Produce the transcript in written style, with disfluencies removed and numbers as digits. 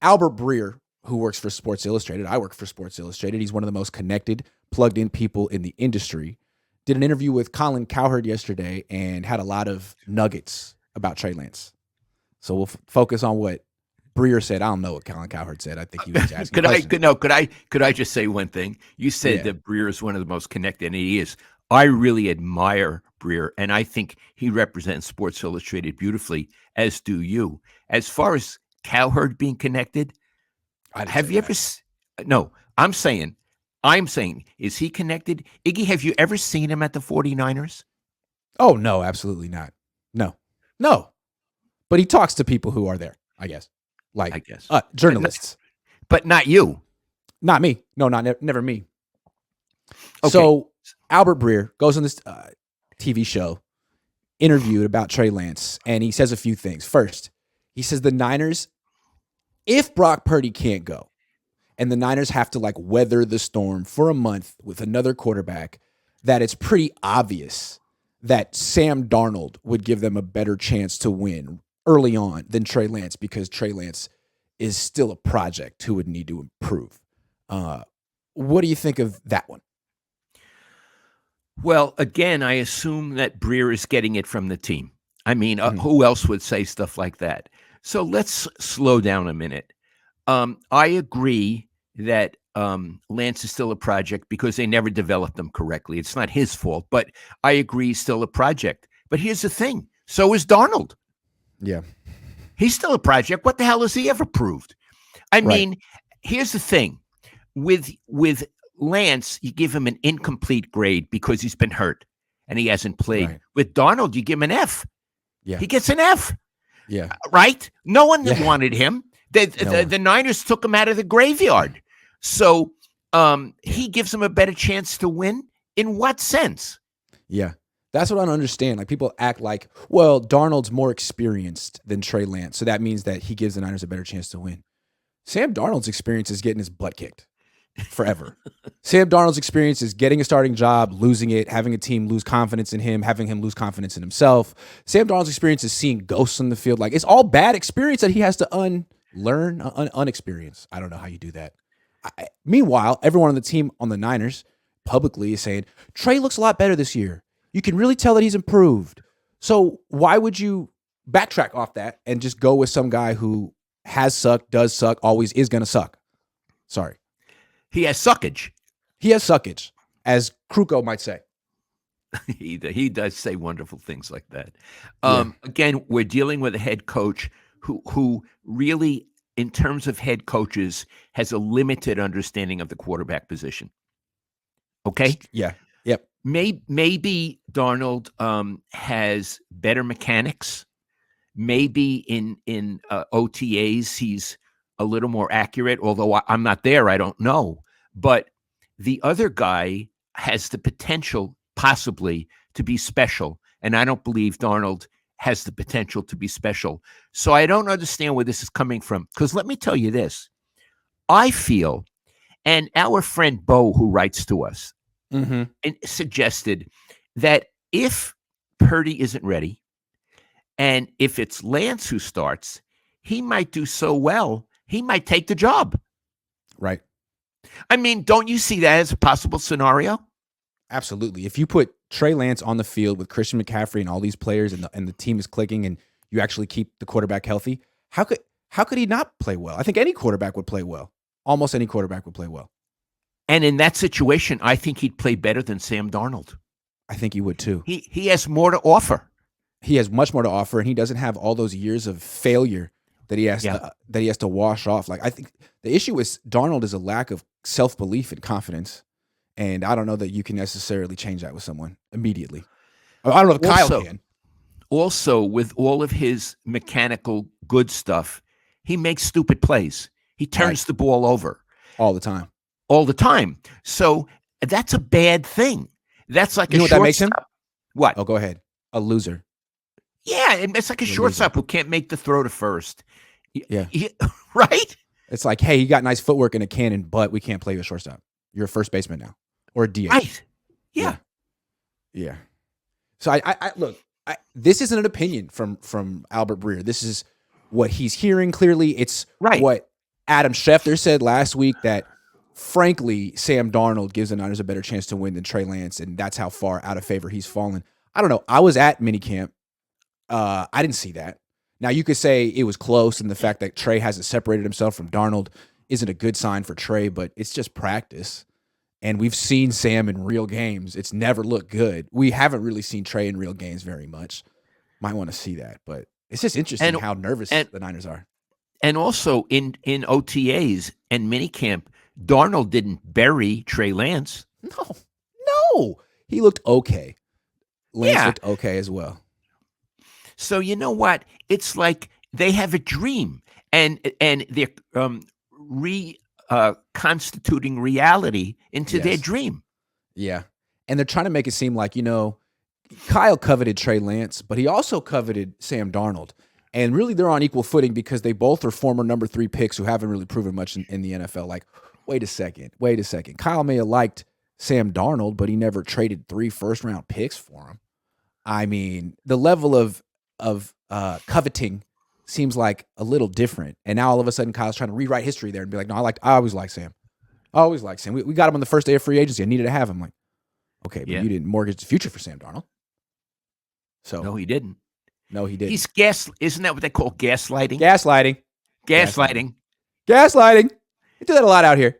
Albert Breer, who works for Sports Illustrated, I work for Sports Illustrated. He's one of the most connected, plugged-in people in the industry. Did an interview with Colin Cowherd yesterday and had a lot of nuggets about Trey Lance. So we'll focus on what Breer said. I don't know what Colin Cowherd said. I think he was asking Could I just say one thing? You said that Breer is one of the most connected, and he is. I really admire Breer, and I think he represents Sports Illustrated beautifully, as do you. As far as Cowherd being connected, have you ever? No, I'm saying, is he connected? Iggy, have you ever seen him at the 49ers? Oh, no, absolutely not. No. But he talks to people who are there, I guess. Journalists. But not you. Not me. No, never me. Okay. So Albert Breer goes on this TV show, interviewed about Trey Lance, and he says a few things. First, he says the Niners, if Brock Purdy can't go, and the Niners have to weather the storm for a month with another quarterback, that it's pretty obvious that Sam Darnold would give them a better chance to win early on than Trey Lance, because Trey Lance is still a project who would need to improve. What do you think of that one? Well, again, I assume that Breer is getting it from the team. I mean, who else would say stuff like that? So let's slow down a minute. I agree that Lance is still a project because they never developed him correctly. It's not his fault, but I agree he's still a project. But here's the thing. So is Darnold. Yeah. He's still a project. What the hell has he ever proved? I mean, here's the thing. With Lance, you give him an incomplete grade because he's been hurt and he hasn't played. Right. With Darnold, you give him an F. Yeah. He gets an F. Yeah. Right? No one wanted him. The Niners took him out of the graveyard. So he gives him a better chance to win? In what sense? Yeah. That's what I don't understand. People act like, well, Darnold's more experienced than Trey Lance, so that means that he gives the Niners a better chance to win. Sam Darnold's experience is getting his butt kicked forever. Sam Darnold's experience is getting a starting job, losing it, having a team lose confidence in him, having him lose confidence in himself. Sam Darnold's experience is seeing ghosts on the field. It's all bad experience that he has to unlearn, unexperience. I don't know how you do that. Meanwhile, everyone on the team on the Niners publicly is saying, Trey looks a lot better this year. You can really tell that he's improved. So why would you backtrack off that and just go with some guy who has sucked, does suck, always is going to suck? Sorry. He has suckage. He has suckage, as Kruko might say. He does say wonderful things like that. Again, we're dealing with a head coach who really, in terms of head coaches, has a limited understanding of the quarterback position. Okay? Yeah. Yep. Maybe Darnold has better mechanics. Maybe in OTAs he's a little more accurate, although I'm not there, I don't know. But the other guy has the potential, possibly, to be special, and I don't believe Darnold has the potential to be special. So I don't understand where this is coming from, because let me tell you this. I feel, and our friend Bo, who writes to us, and suggested that if Purdy isn't ready, and if it's Lance who starts, he might do so well, he might take the job. Right. I mean, don't you see that as a possible scenario? Absolutely. If you put Trey Lance on the field with Christian McCaffrey and all these players, and the team is clicking, and you actually keep the quarterback healthy, how could he not play well? I think any quarterback would play well. Almost any quarterback would play well. And in that situation, I think he'd play better than Sam Darnold. I think he would too. He has more to offer. He has much more to offer, and he doesn't have all those years of failure that he has to wash off. I think the issue with Darnold is a lack of self-belief and confidence, and I don't know that you can necessarily change that with someone immediately. I don't know if Kyle can. Also, with all of his mechanical good stuff, he makes stupid plays. He turns the ball over all the time. So that's a bad thing. That's like you know what that makes him? What? Oh, go ahead. A loser. Yeah, it's like a shortstop who can't make the throw to first. Yeah. Right? It's like, hey, you got nice footwork and a cannon, but we can't play you a shortstop. You're a first baseman now. Or a DH. Right. Yeah. So I look, this isn't an opinion from Albert Breer. This is what he's hearing clearly. It's what Adam Schefter said last week that, frankly, Sam Darnold gives the Niners a better chance to win than Trey Lance, and that's how far out of favor he's fallen. I don't know. I was at minicamp. I didn't see that. Now, you could say it was close, and the fact that Trey hasn't separated himself from Darnold isn't a good sign for Trey, but it's just practice. And we've seen Sam in real games. It's never looked good. We haven't really seen Trey in real games very much. Might want to see that, but it's just interesting how nervous the Niners are. And also in OTAs and minicamp, Darnold didn't bury Trey Lance. No. He looked okay. Lance looked okay as well. So you know what? It's like they have a dream, and they're reconstituting reality into their dream. Yeah, and they're trying to make it seem like, Kyle coveted Trey Lance, but he also coveted Sam Darnold. And really, they're on equal footing because they both are former number 3 picks who haven't really proven much in the NFL. Like, wait a second. Kyle may have liked Sam Darnold, but he never traded 3 first-round picks for him. I mean, the level of coveting seems like a little different. And now all of a sudden, Kyle's trying to rewrite history there and be like, no, I always liked Sam. We got him on the first day of free agency. I needed to have him. Like, okay, but you didn't mortgage the future for Sam Darnold. So no, he didn't. He's isn't that what they call gaslighting? Gaslighting. Gaslighting. We do that a lot out here.